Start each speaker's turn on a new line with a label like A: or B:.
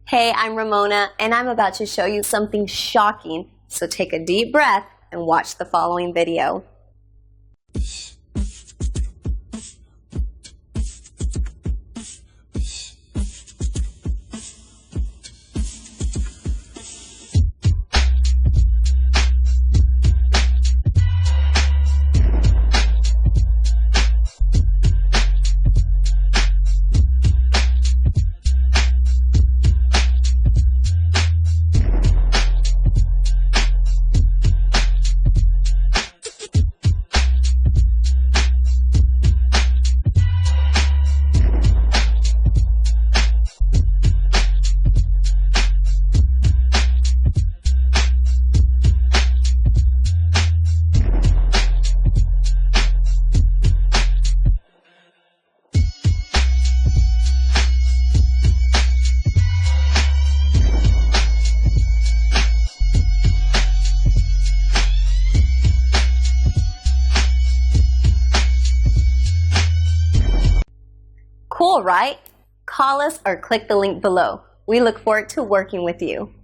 A: Hey, I'm Ramona, and I'm about to show you something shocking, so take a deep breath and watch the following video. Cool, right? Call us or click the link below. We look forward to working with you.